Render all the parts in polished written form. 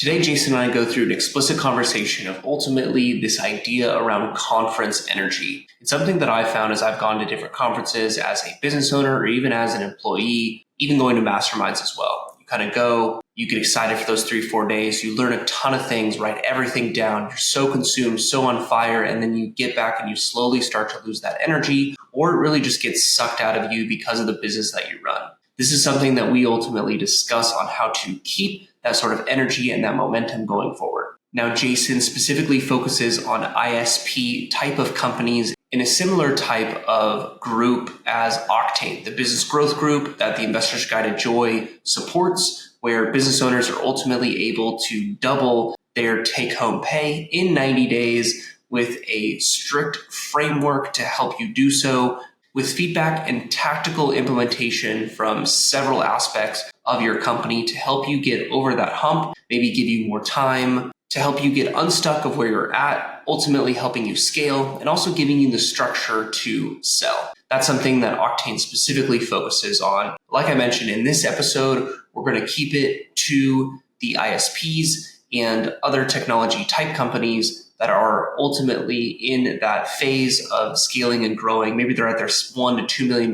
Today, Jason and I go through an explicit conversation of ultimately this idea around conference energy. It's something that I've found as I've gone to different conferences as a business owner or even as an employee, even going to masterminds as well. You kind of go, you get excited for those 3-4 days, you learn a ton of things, write everything down, you're so consumed, so on fire, and then you get back and you slowly start to lose that energy, or it really just gets sucked out of you because of the business that you run. This is something that we ultimately discuss on how to keep that sort of energy and that momentum going forward. Now, Jason specifically focuses on ISP type of companies in a similar type of group as Octane, the business growth group that the Investor's Guide to Joy supports, where business owners are ultimately able to double their take-home pay in 90 days with a strict framework to help you do so, with feedback and tactical implementation from several aspects of your company to help you get over that hump, maybe give you more time, to help you get unstuck of where you're at, ultimately helping you scale, and also giving you the structure to sell. That's something that Octane specifically focuses on. Like I mentioned in this episode, we're going to keep it to the ISPs and other technology type companies that are ultimately in that phase of scaling and growing. Maybe they're at their $1 to $2 million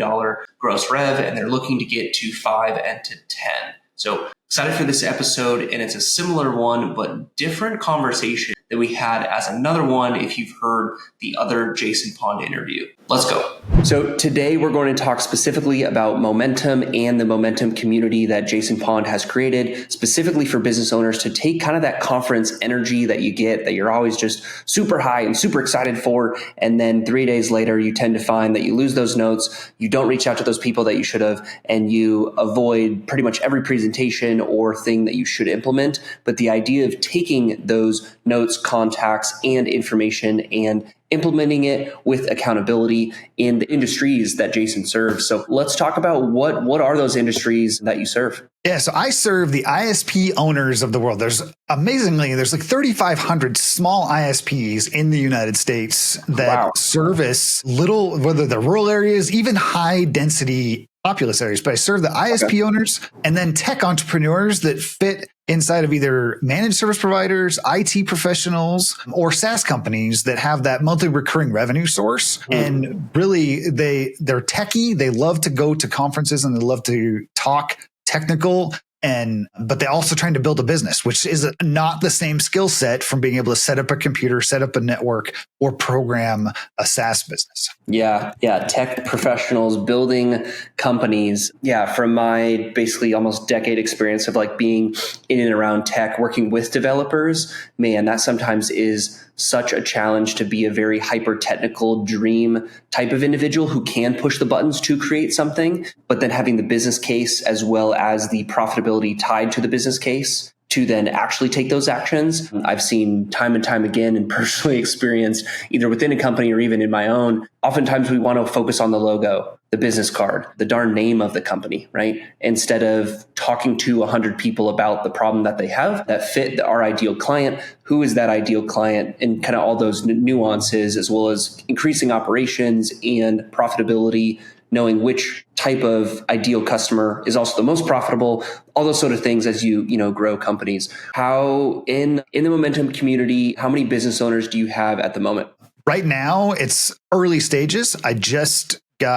gross rev and they're looking to get to 5 and to 10. So excited for this episode, and it's a similar one, but different conversation that we had as another one if you've heard the other Jason Pond interview. Let's go. So today we're going to talk specifically about momentum and the momentum community that Jason Pond has created specifically for business owners to take kind of that conference energy that you get, that you're always just super high and super excited for. And then 3 days later, you tend to find that you lose those notes, you don't reach out to those people that you should have, and you avoid pretty much every presentation or thing that you should implement. But the idea of taking those notes, contacts, and information and implementing it with accountability in the industries that Jason serves. So let's talk about what are those industries that you serve? Yeah, so I serve the ISP owners of the world. There's like 3,500 small ISPs in the United States that service little, whether they're rural areas, even high density populous areas. But I serve the ISP owners and then tech entrepreneurs that fit inside of either managed service providers, IT professionals, or SaaS companies that have that monthly recurring revenue source. And really, they're techie. They love to go to conferences and they love to talk technical, but they're also trying to build a business, which is not the same skill set from being able to set up a computer, set up a network, or program a SaaS business. Yeah. Tech professionals building companies. Yeah. From my basically almost decade experience of like being in and around tech, working with developers, man, that sometimes is such a challenge to be a very hyper technical dream type of individual who can push the buttons to create something, but then having the business case as well as the profitability tied to the business case to then actually take those actions. I've seen time and time again and personally experienced either within a company or even in my own. Oftentimes we want to focus on the logo, the business card, the darn name of the company, right? Instead of talking to 100 people about the problem that they have that fit our ideal client, who is that ideal client, and kind of all those nuances, as well as increasing operations and profitability, knowing which type of ideal customer is also the most profitable, all those sort of things as you grow companies. How in the momentum community, how many business owners do you have at the moment? Right now, it's early stages.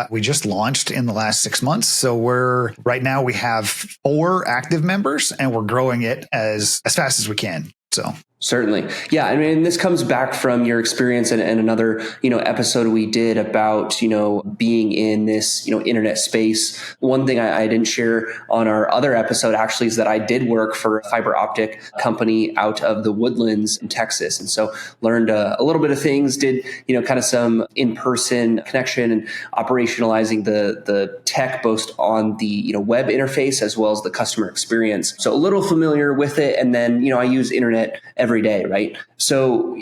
We just launched in the last 6 months. So right now we have 4 active members and we're growing it as fast as we can. So certainly. Yeah. I mean, this comes back from your experience and another, episode we did about, being in this, internet space. One thing I didn't share on our other episode actually is that I did work for a fiber optic company out of the Woodlands in Texas. And so learned a little bit of things, did, kind of some in-person connection and operationalizing the tech both on the, web interface as well as the customer experience. So a little familiar with it. And then, I use internet every day, right? So,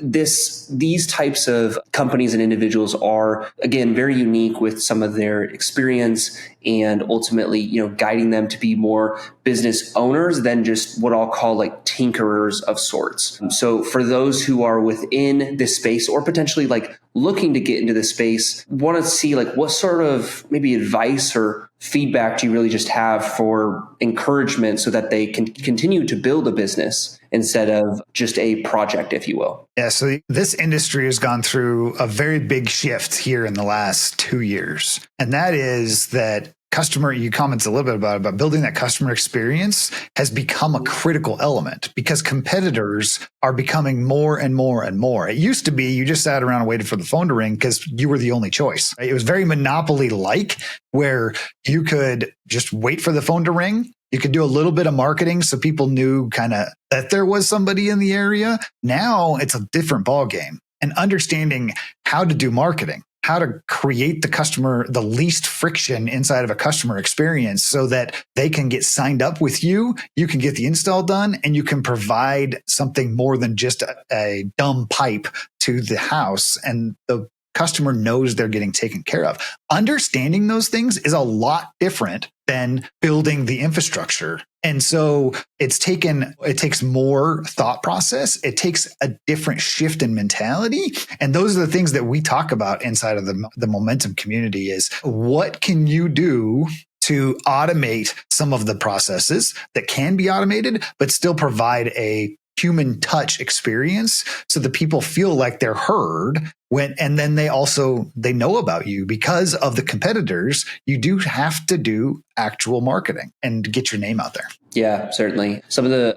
these types of companies and individuals are, again, very unique with some of their experience and ultimately, guiding them to be more business owners than just what I'll call like tinkerers of sorts. So for those who are within this space or potentially like looking to get into this space, want to see like what sort of maybe advice or feedback do you really just have for encouragement so that they can continue to build a business instead of just a project, if you will? Yeah, so this industry has gone through a very big shift here in the last 2 years. And that is that you commented a little bit about building that customer experience has become a critical element because competitors are becoming more and more and more. It used to be you just sat around and waited for the phone to ring because you were the only choice. It was very monopoly-like where you could just wait for the phone to ring. You could do a little bit of marketing so people knew kind of that there was somebody in the area. Now it's a different ballgame, and understanding how to do marketing, how to create the least friction inside of a customer experience so that they can get signed up with you, you can get the install done, and you can provide something more than just a dumb pipe to the house. And the customer knows they're getting taken care of. Understanding those things is a lot different than building the infrastructure. And so it takes more thought process. It takes a different shift in mentality. And those are the things that we talk about inside of the Momentum community is what can you do to automate some of the processes that can be automated, but still provide a human touch experience so that people feel like they're heard and then they know about you because of the competitors. You do have to do actual marketing and get your name out there. Yeah, certainly. Some of the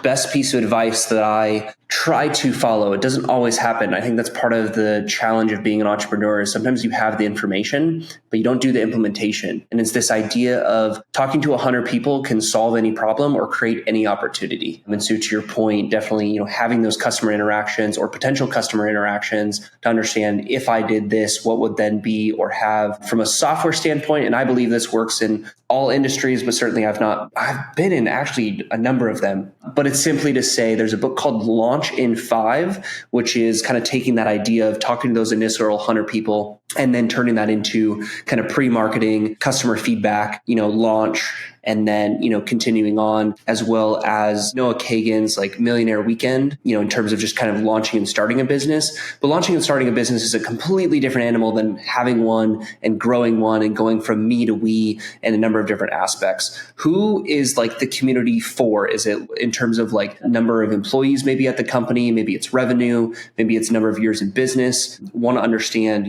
best piece of advice that I try to follow, it doesn't always happen. I think that's part of the challenge of being an entrepreneur is sometimes you have the information, but you don't do the implementation. And it's this idea of talking to 100 people can solve any problem or create any opportunity. And so to your point, definitely, having those customer interactions or potential customer interactions to understand if I did this, what would then be or have from a software standpoint. And I believe this works in all industries, but certainly I've been in actually a number of them. But it's simply to say there's a book called Launch in 5, which is kind of taking that idea of talking to those initial 100 people and then turning that into kind of pre-marketing, customer feedback, launch, and then, continuing on, as well as Noah Kagan's like Millionaire Weekend, in terms of just kind of launching and starting a business. But launching and starting a business is a completely different animal than having one and growing one and going from me to we and a number of different aspects. Who is like the community for? Is it in terms of like number of employees maybe at the company? Maybe it's revenue, maybe it's number of years in business. Want to understand,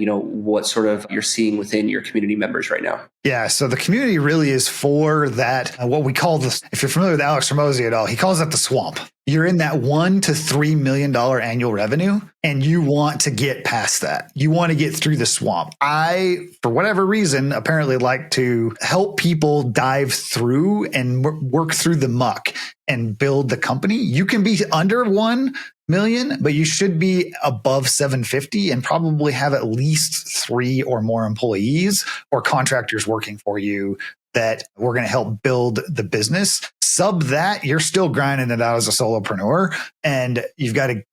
what sort of you're seeing within your community members right now. Yeah, so the community really is for that, what we call this, if you're familiar with Alex Ramosi at all, he calls that the swamp. You're in that $1 to $3 million annual revenue, and you want to get past that. You want to get through the swamp. I, for whatever reason, apparently like to help people dive through and work through the muck and build the company. You can be under 1 million, but you should be above 750 and probably have at least 3 or more employees or contractors working for you that we're going to help build the business. Sub that, you're still grinding it out as a solopreneur, and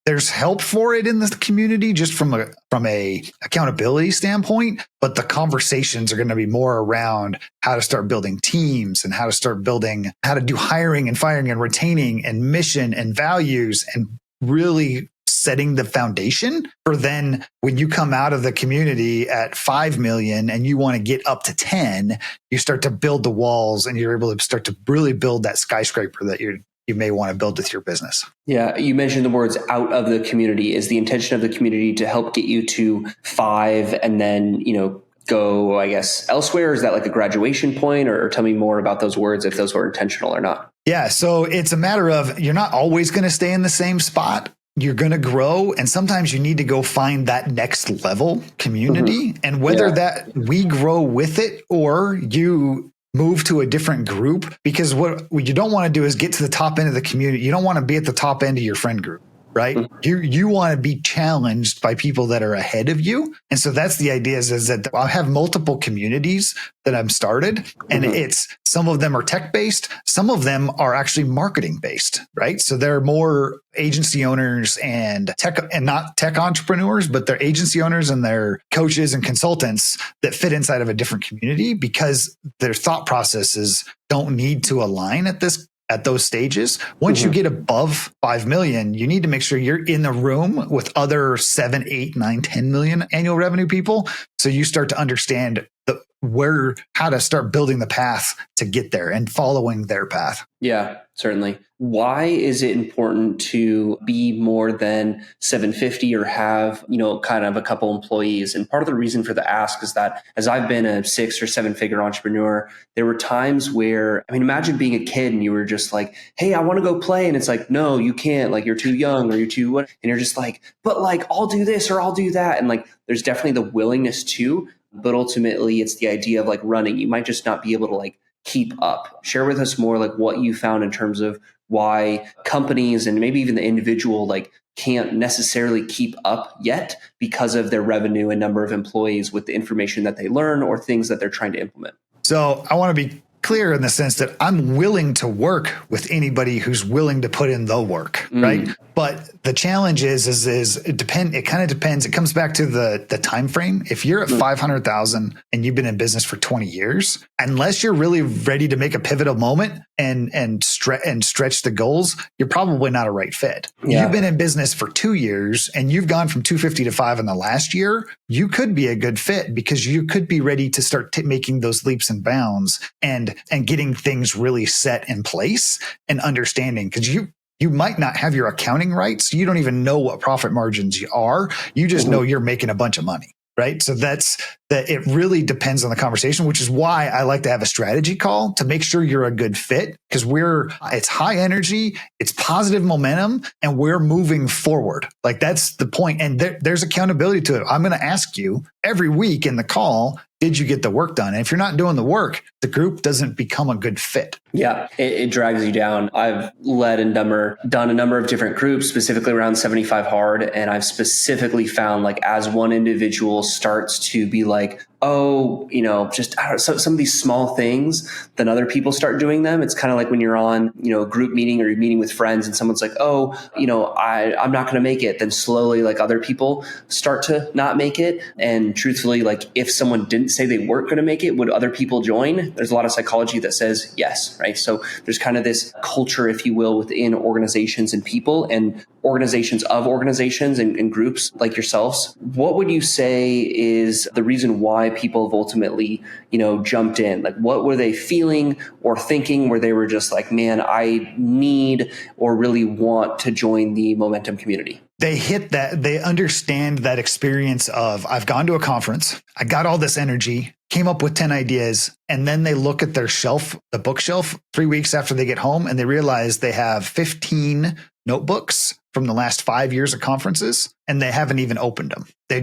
there's help for it in the community just from a accountability standpoint. But the conversations are going to be more around how to start building teams and how to do hiring and firing and retaining and mission and values and really setting the foundation for then when you come out of the community at 5 million and you want to get up to 10, you start to build the walls and you're able to start to really build that skyscraper that you may want to build with your business. Yeah, you mentioned the words out of the community. Is the intention of the community to help get you to 5 and then, go, I guess, elsewhere? Is that like a graduation point? Or tell me more about those words, if those were intentional or not. Yeah, so it's a matter of you're not always going to stay in the same spot. You're going to grow. And sometimes you need to go find that next level community. Mm-hmm. And whether that we grow with it or you move to a different group, because what you don't want to do is get to the top end of the community. You don't want to be at the top end of your friend group. Right? You want to be challenged by people that are ahead of you. And so that's the idea is that I have multiple communities that I've started, and it's some of them are tech based. Some of them are actually marketing based, right? So they're more agency owners and not tech entrepreneurs, but they're agency owners and they're coaches and consultants that fit inside of a different community because their thought processes don't need to align at those stages. Once you get above 5 million, you need to make sure you're in the room with other 7, 8, 9, 10 million annual revenue people. So you start to understand how to start building the path to get there and following their path. Yeah, certainly. Why is it important to be more than 750 or have, kind of a couple employees? And part of the reason for the ask is that as I've been a 6 or 7 figure entrepreneur, there were times where, imagine being a kid and you were just like, hey, I want to go play. And it's like, no, you can't, like, you're too young or you're too what? And you're just like, but like, I'll do this or I'll do that. And like, there's definitely the willingness to, but ultimately it's the idea of like running. You might just not be able to like keep up. Share with us more like what you found in terms of why companies and maybe even the individual like can't necessarily keep up yet because of their revenue and number of employees with the information that they learn or things that they're trying to implement. So I want to be clear in the sense that I'm willing to work with anybody who's willing to put in the work, right? But the challenge is it kind of depends. It comes back to the time frame. If you're at 500,000 and you've been in business for 20 years, unless you're really ready to make a pivotal moment and stretch the goals, you're probably not a right fit. Yeah. You've been in business for 2 years and you've gone from 250 to 5 in the last year. You could be a good fit because you could be ready to start making those leaps and bounds and getting things really set in place and understanding, because you might not have your accounting right. So you don't even know what profit margins are. You just know you're making a bunch of money, right? So it really depends on the conversation, which is why I like to have a strategy call to make sure you're a good fit, because it's high energy, it's positive momentum, and we're moving forward. Like that's the point. And there's accountability to it. I'm going to ask you every week in the call, did you get the work done? And if you're not doing the work, the group doesn't become a good fit. Yeah, it drags you down. I've led and done a number of different groups, specifically around 75 hard. And I've specifically found like as one individual starts to be like, oh, just some of these small things, then other people start doing them. It's kind of like when you're on, a group meeting or you're meeting with friends and someone's like, oh, I'm not going to make it. Then slowly like other people start to not make it. And truthfully, like if someone didn't say they weren't going to make it, would other people join? There's a lot of psychology that says yes, right? So there's kind of this culture, if you will, within organizations and people and organizations of organizations and groups like yourselves. What would you say is the reason why people have ultimately, jumped in? Like what were they feeling or thinking where they were just like, man, I need or really want to join the Momentum community? They hit that, they understand that experience of I've gone to a conference, I got all this energy, came up with 10 ideas, and then they look at their shelf, the bookshelf, 3 weeks after they get home, and they realize they have 15 notebooks from the last 5 years of conferences, and they haven't even opened them. They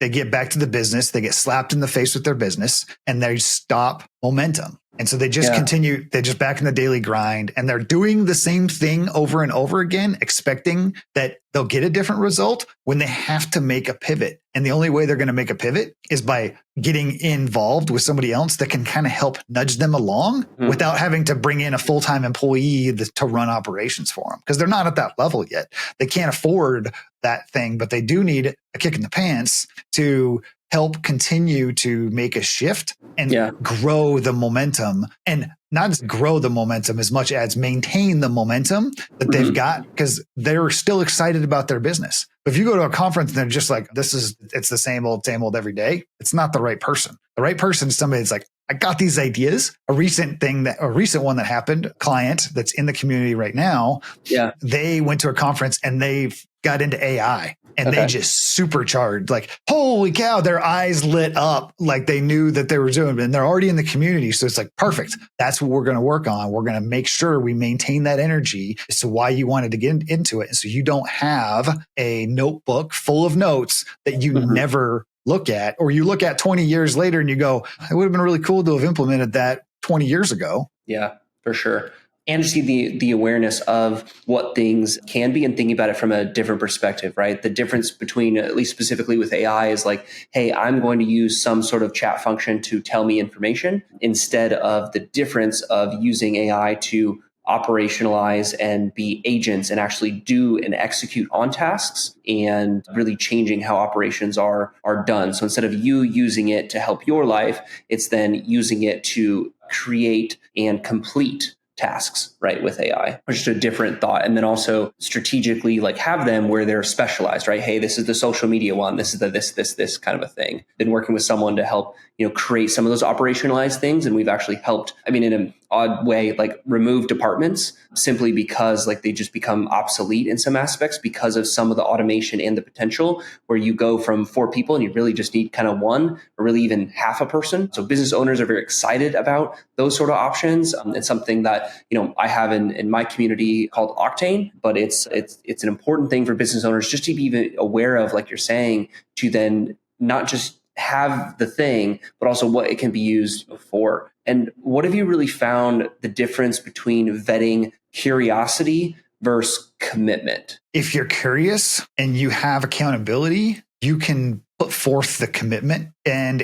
get back to the business, they get slapped in the face with their business, and they stop momentum. And so they just continue, they're just back in the daily grind, and they're doing the same thing over and over again, expecting that they'll get a different result when they have to make a pivot. And the only way they're going to make a pivot is by getting involved with somebody else that can kind of help nudge them along without having to bring in a full-time employee to run operations for them, because they're not at that level yet. They can't afford that thing, but they do need a kick in the pants to help continue to make a shift and grow the momentum, and not just grow the momentum as much as maintain the momentum that they've got, because they're still excited about their business. But if you go to a conference and they're just like, it's the same old every day, it's not the right person. The right person is somebody that's like, I got these ideas. A recent one that happened, client that's in the community right now. Yeah. They went to a conference and they got into AI. And they just supercharged, like, holy cow, their eyes lit up like they knew that they were doing it. And they're already in the community. So it's like, perfect. That's what we're going to work on. We're going to make sure we maintain that energy as to why you wanted to get into it. And so you don't have a notebook full of notes that you never look at, or you look at 20 years later and you go, it would have been really cool to have implemented that 20 years ago. Yeah, for sure. And just the awareness of what things can be and thinking about it from a different perspective, right? The difference between, at least specifically with AI, is like, hey, I'm going to use some sort of chat function to tell me information, instead of the difference of using AI to operationalize and be agents and actually do and execute on tasks, and really changing how operations are done. So instead of you using it to help your life, it's then using it to create and complete tasks, right, with AI, or just a different thought. And then also strategically like have them where they're specialized, right? Hey, this is the social media one. This is the this kind of a thing. Been working with someone to help, create some of those operationalized things. And we've actually helped, in an odd way, like remove departments simply because like they just become obsolete in some aspects because of some of the automation and the potential where you go from 4 people and you really just need kind of one or really even half a person. So business owners are very excited about those sort of options. It's something that, I have in my community called Octane, but it's an important thing for business owners just to be even aware of, like you're saying, to then not just have the thing, but also what it can be used for. And what have you really found the difference between vetting curiosity versus commitment? If you're curious and you have accountability, you can put forth the commitment, and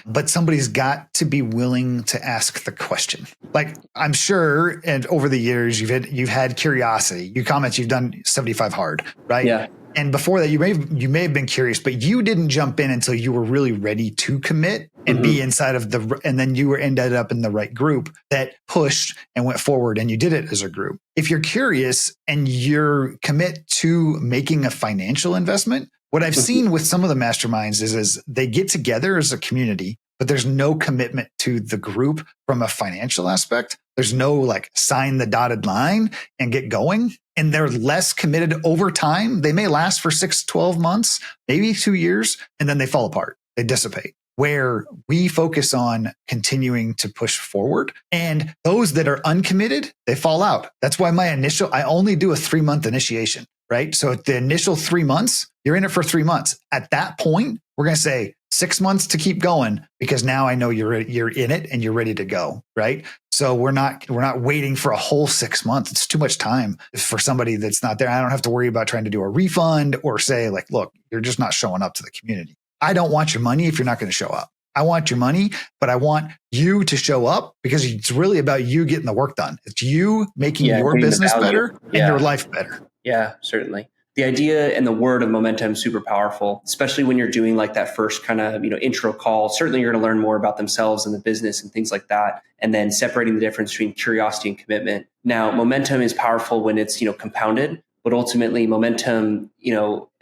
but somebody's got to be willing to ask the question. Like, I'm sure, and over the years you've had curiosity. You comment you've done 75 hard, right? Yeah. And before that, you may have been curious, but you didn't jump in until you were really ready to commit and be inside of and then you ended up in the right group that pushed and went forward, and you did it as a group. If you're curious and you're commit to making a financial investment, what I've seen with some of the masterminds is they get together as a community, but there's no commitment to the group from a financial aspect. There's no like sign the dotted line and get going. And they're less committed over time. They may last for 6, 12 months, maybe 2 years, and then they fall apart. They dissipate. Where we focus on continuing to push forward. And those that are uncommitted, they fall out. That's why I only do a 3-month initiation, right? So at the initial 3 months, you're in it for 3 months. At that point, we're going to say 6 months to keep going because now I know you're in it and you're ready to go, right? So we're not waiting for a whole 6 months. It's too much time for somebody that's not there. I don't have to worry about trying to do a refund or say like, look, you're just not showing up to the community. I don't want your money if you're not going to show up. I want your money, but I want you to show up because it's really about you getting the work done. It's you making your business better and your life better. Yeah, certainly. The idea and the word of momentum is super powerful, especially when you're doing like that first kind of, intro call. Certainly you're going to learn more about themselves and the business and things like that. And then separating the difference between curiosity and commitment. Now, momentum is powerful when it's, compounded. But ultimately, momentum,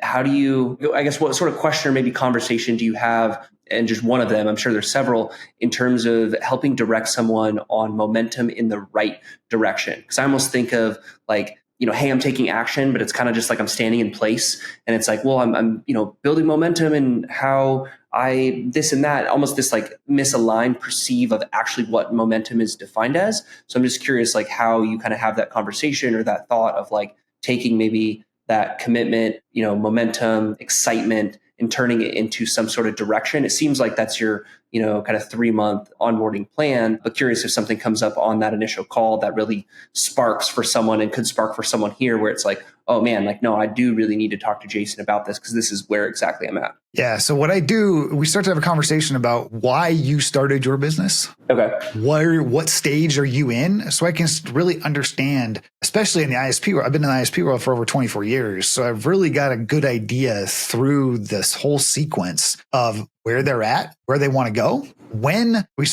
how do you, I guess, what sort of question or maybe conversation do you have? And just one of them, I'm sure there's several, in terms of helping direct someone on momentum in the right direction. Because I almost think of like, hey, I'm taking action, but it's kind of just like I'm standing in place. And it's like, well, I'm building momentum and how this and that, almost this like misaligned perceive of actually what momentum is defined as. So I'm just curious, like how you kind of have that conversation or that thought of like, taking maybe that commitment, momentum, excitement, and turning it into some sort of direction. It seems like that's your, kind of 3-month onboarding plan. But curious if something comes up on that initial call that really sparks for someone and could spark for someone here where it's like, oh man, like, no, I do really need to talk to Jason about this because this is where exactly I'm at. Yeah. So what I do, we start to have a conversation about why you started your business. Okay. What stage are you in? So I can really understand, especially in the ISP world. I've been in the ISP world for over 24 years. So I've really got a good idea through this whole sequence of where they're at, where they want to go. When we're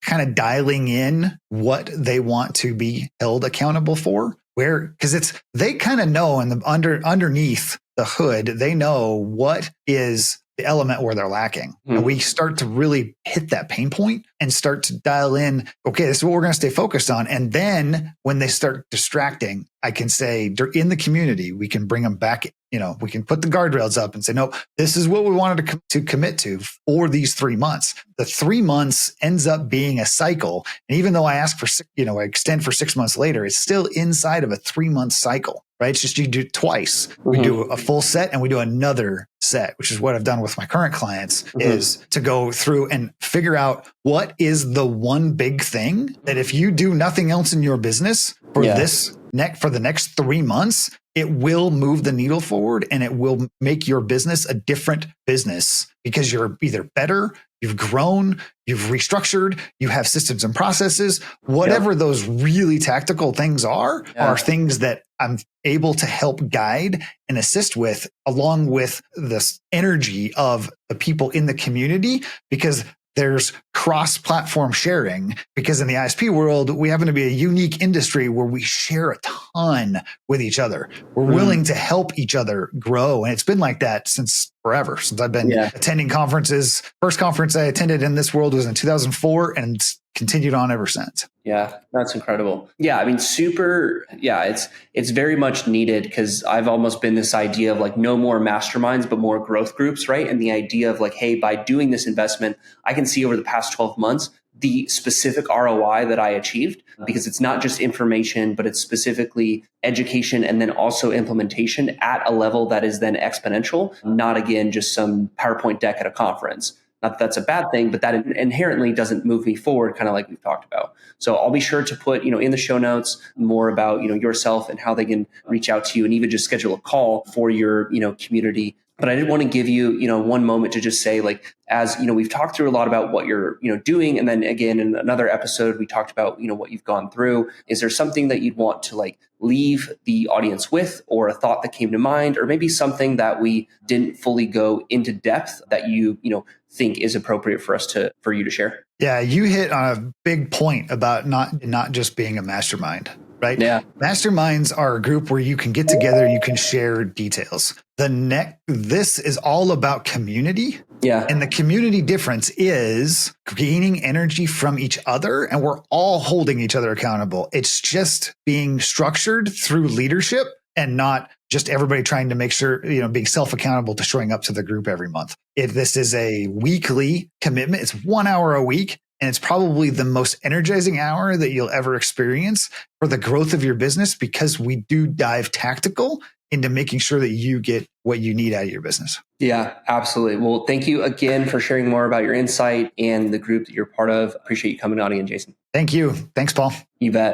kind of dialing in what they want to be held accountable for, because they kind of know underneath the hood, they know what is the element where they're lacking. And we start to really hit that pain point and start to dial in, okay, this is what we're going to stay focused on. And then when they start distracting, I can say in the community, we can bring them back. We can put the guardrails up and say, no, this is what we wanted to commit to for these 3 months. The 3 months ends up being a cycle. And even though I ask for, I extend for 6 months later, it's still inside of a 3-month cycle, right? It's just you do it twice. We do a full set and we do another set, which is what I've done with my current clients, is to go through and figure out what is the one big thing that if you do nothing else in your business for for the next 3 months, it will move the needle forward and it will make your business a different business because you're either better, you've grown, you've restructured, you have systems and processes, whatever those really tactical things are things that I'm able to help guide and assist with, along with this energy of the people in the community, because there's cross-platform sharing, because in the ISP world, we happen to be a unique industry where we share a ton with each other. We're willing to help each other grow. And it's been like that since forever, since I've been attending conferences. First conference I attended in this world was in 2004 and it's continued on ever since. Yeah, that's incredible. Yeah, I mean, it's very much needed, because I've almost been this idea of like no more masterminds, but more growth groups, right? And the idea of like, hey, by doing this investment, I can see over the past 12 months the specific ROI that I achieved, because it's not just information, but it's specifically education and then also implementation at a level that is then exponential, not again, just some PowerPoint deck at a conference. Not that that's a bad thing, but that inherently doesn't move me forward, kind of like we've talked about. So I'll be sure to put, in the show notes more about, yourself and how they can reach out to you, and even just schedule a call for your, community. But I did want to give you, one moment to just say, like, as we've talked through a lot about what you're, doing. And then again, in another episode, we talked about, what you've gone through. Is there something that you'd want to like leave the audience with, or a thought that came to mind, or maybe something that we didn't fully go into depth that you think is appropriate for you to share? Yeah, you hit on a big point about not just being a mastermind, right? Yeah. Masterminds are a group where you can get together, you can share details. This is all about community. Yeah. And the community difference is gaining energy from each other, and we're all holding each other accountable. It's just being structured through leadership and not just everybody trying to make sure, being self-accountable to showing up to the group every month. If this is a weekly commitment, it's 1 hour a week, and it's probably the most energizing hour that you'll ever experience for the growth of your business, because we do dive tactical into making sure that you get what you need out of your business. Yeah, absolutely. Well, thank you again for sharing more about your insight and the group that you're part of. Appreciate you coming on again, Jason. Thank you. Thanks, Paul. You bet.